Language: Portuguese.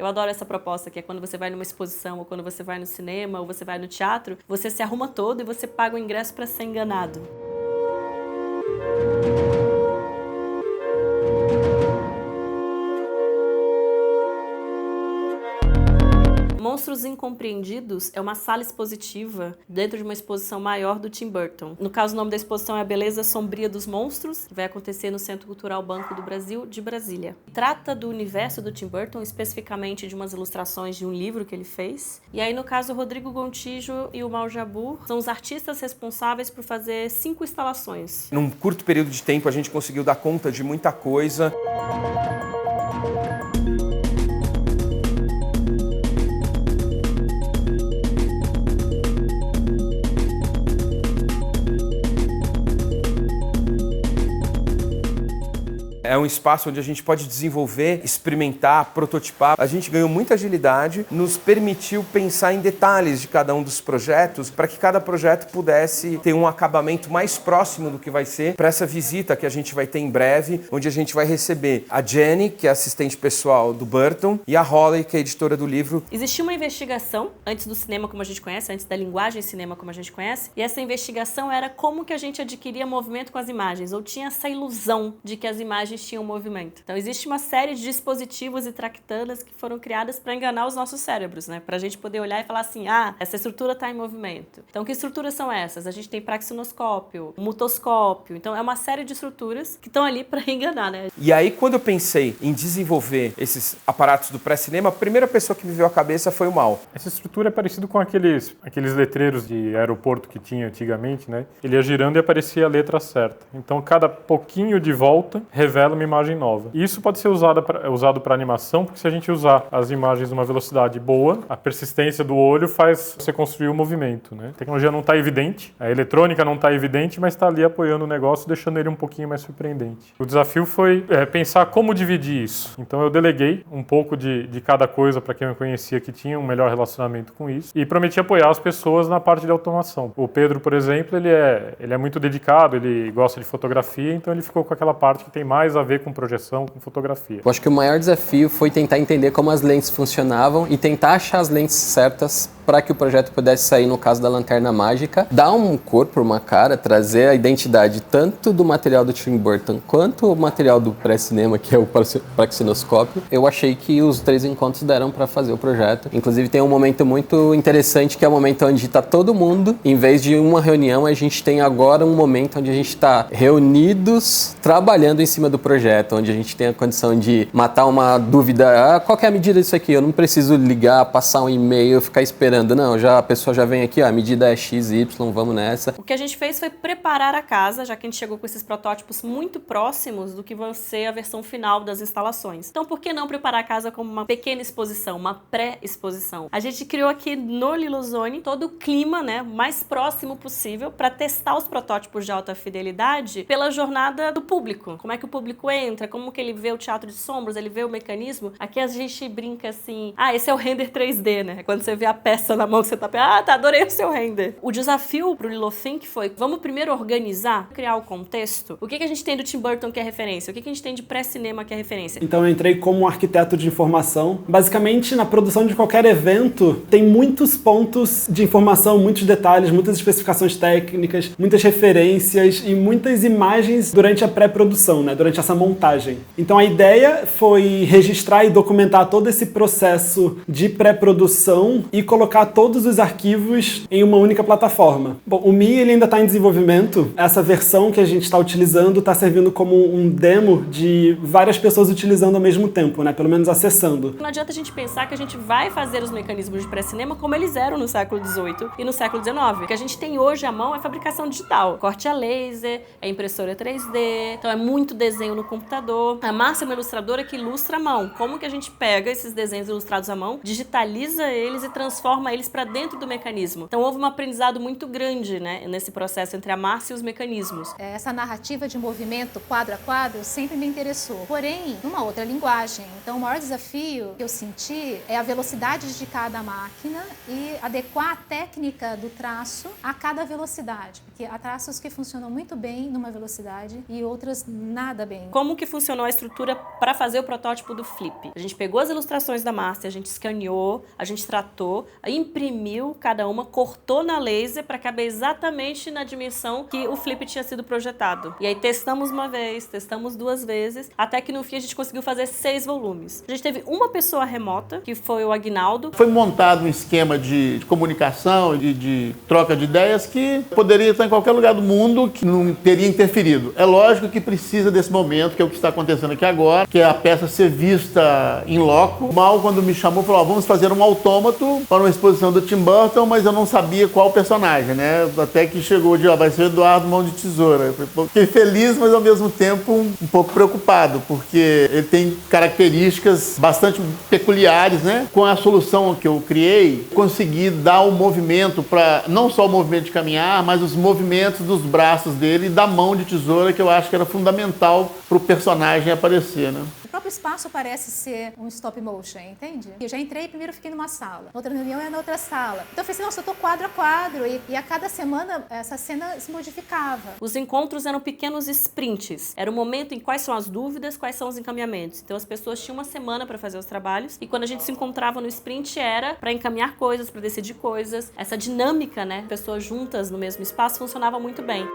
Eu adoro essa proposta, que é quando você vai numa exposição, ou quando você vai no cinema, ou você vai no teatro, você se arruma todo e você paga o ingresso para ser enganado. Monstros Incompreendidos é uma sala expositiva dentro de uma exposição maior do Tim Burton. No caso, o nome da exposição é A Beleza Sombria dos Monstros, que vai acontecer no Centro Cultural Banco do Brasil, de Brasília. Trata do universo do Tim Burton, especificamente de umas ilustrações de um livro que ele fez. E aí, no caso, o Rodrigo Gontijo e o Mal Jabbour são os artistas responsáveis por fazer 5 instalações. Num curto período de tempo, a gente conseguiu dar conta de muita coisa. É um espaço onde a gente pode desenvolver, experimentar, prototipar. A gente ganhou muita agilidade, nos permitiu pensar em detalhes de cada um dos projetos, para que cada projeto pudesse ter um acabamento mais próximo do que vai ser para essa visita que a gente vai ter em breve, onde a gente vai receber a Jenny, que é assistente pessoal do Burton, e a Holly, que é editora do livro. Existia uma investigação antes do cinema como a gente conhece, antes da linguagem cinema como a gente conhece, e essa investigação era como que a gente adquiria movimento com as imagens, ou tinha essa ilusão de que as imagens tinham movimento. Então existe uma série de dispositivos e tractanas que foram criadas para enganar os nossos cérebros, né? Para a gente poder olhar e falar assim, essa estrutura está em movimento. Então que estruturas são essas? A gente tem praxinoscópio, mutoscópio, então é uma série de estruturas que estão ali para enganar, né? E aí quando eu pensei em desenvolver esses aparatos do pré-cinema, a primeira pessoa que me veio à cabeça foi o Mal. Essa estrutura é parecida com aqueles letreiros de aeroporto que tinha antigamente, né? Ele ia girando e aparecia a letra certa. Então cada pouquinho de volta revela uma imagem nova. E isso pode ser usado para animação, porque se a gente usar as imagens numa velocidade boa, a persistência do olho faz você construir o movimento, né? A tecnologia não está evidente, a eletrônica não está evidente, mas está ali apoiando o negócio, deixando ele um pouquinho mais surpreendente. O desafio foi pensar como dividir isso. Então eu deleguei um pouco de cada coisa para quem eu conhecia que tinha um melhor relacionamento com isso e prometi apoiar as pessoas na parte de automação. O Pedro, por exemplo, ele é muito dedicado, ele gosta de fotografia, então ele ficou com aquela parte que tem mais a ver com projeção, com fotografia. Eu acho que o maior desafio foi tentar entender como as lentes funcionavam e tentar achar as lentes certas para que o projeto pudesse sair, no caso da lanterna mágica, dar um corpo, uma cara, trazer a identidade tanto do material do Tim Burton quanto o material do pré-cinema, que é o praxinoscópio. Eu achei que os 3 encontros deram para fazer o projeto. Inclusive tem um momento muito interessante, que é o momento onde está todo mundo, em vez de uma reunião, a gente tem agora um momento onde a gente está reunidos, trabalhando em cima do projeto, onde a gente tem a condição de matar uma dúvida, qual que é a medida disso aqui? Eu não preciso ligar, passar um e-mail, ficar esperando. Não, a pessoa já vem aqui, a medida é X, Y, vamos nessa. O que a gente fez foi preparar a casa, já que a gente chegou com esses protótipos muito próximos do que vai ser a versão final das instalações. Então, por que não preparar a casa como uma pequena exposição, uma pré-exposição? A gente criou aqui no Lilozone todo o clima, né, mais próximo possível para testar os protótipos de alta fidelidade pela jornada do público. Como é que o público entra, como que ele vê o teatro de sombras, ele vê o mecanismo. Aqui a gente brinca assim, esse é o render 3D, né? Quando você vê a peça na mão que você tá, adorei o seu render. O desafio pro Lilothink foi, vamos primeiro organizar, criar o contexto. O que a gente tem do Tim Burton que é referência? O que a gente tem de pré-cinema que é referência? Então eu entrei como arquiteto de informação. Basicamente, na produção de qualquer evento, tem muitos pontos de informação, muitos detalhes, muitas especificações técnicas, muitas referências e muitas imagens durante a pré-produção, né? Durante essa montagem. Então a ideia foi registrar e documentar todo esse processo de pré-produção e colocar todos os arquivos em uma única plataforma. Bom, o Mi ele ainda está em desenvolvimento. Essa versão que a gente está utilizando está servindo como um demo de várias pessoas utilizando ao mesmo tempo, né? Pelo menos acessando. Não adianta a gente pensar que a gente vai fazer os mecanismos de pré-cinema como eles eram no século XVIII e no século XIX. O que a gente tem hoje à mão é fabricação digital. Corte a laser, é impressora 3D, então é muito desenho no computador. A Márcia é uma ilustradora que ilustra à mão. Como que a gente pega esses desenhos ilustrados à mão, digitaliza eles e transforma transforma eles para dentro do mecanismo. Então houve um aprendizado muito grande, né, nesse processo entre a Márcia e os mecanismos. Essa narrativa de movimento quadro a quadro sempre me interessou, porém numa outra linguagem. Então o maior desafio que eu senti é a velocidade de cada máquina e adequar a técnica do traço a cada velocidade, porque há traços que funcionam muito bem numa velocidade e outras nada bem. Como que funcionou a estrutura para fazer o protótipo do Flip? A gente pegou as ilustrações da Márcia, a gente escaneou, a gente tratou, imprimiu cada uma, cortou na laser para caber exatamente na dimensão que o Flip tinha sido projetado. E aí testamos uma vez, testamos 2 vezes, até que no fim a gente conseguiu fazer 6 volumes. A gente teve uma pessoa remota, que foi o Aguinaldo. Foi montado um esquema de comunicação, de troca de ideias que poderia estar em qualquer lugar do mundo, que não teria interferido. É lógico que precisa desse momento, que é o que está acontecendo aqui agora, que é a peça ser vista em loco. O Mal, quando me chamou, falou, vamos fazer um autômato para uma exposição do Tim Burton, mas eu não sabia qual personagem, né? Até que chegou o dia, vai ser Eduardo Mão de Tesoura. Eu fiquei feliz, mas ao mesmo tempo um pouco preocupado, porque ele tem características bastante peculiares, né? Com a solução que eu criei, consegui dar o movimento para, não só o movimento de caminhar, mas os movimentos dos braços dele e da mão de tesoura, que eu acho que era fundamental para o personagem aparecer, né? O próprio espaço parece ser um stop motion, entende? Eu já entrei, primeiro fiquei numa sala, na outra reunião é na outra sala. Então eu falei assim, nossa, eu tô quadro a quadro, e a cada semana essa cena se modificava. Os encontros eram pequenos sprints. Era o momento em quais são as dúvidas, quais são os encaminhamentos. Então as pessoas tinham uma semana para fazer os trabalhos, e quando a gente se encontrava no sprint era para encaminhar coisas, para decidir coisas. Essa dinâmica, né, pessoas juntas no mesmo espaço funcionava muito bem.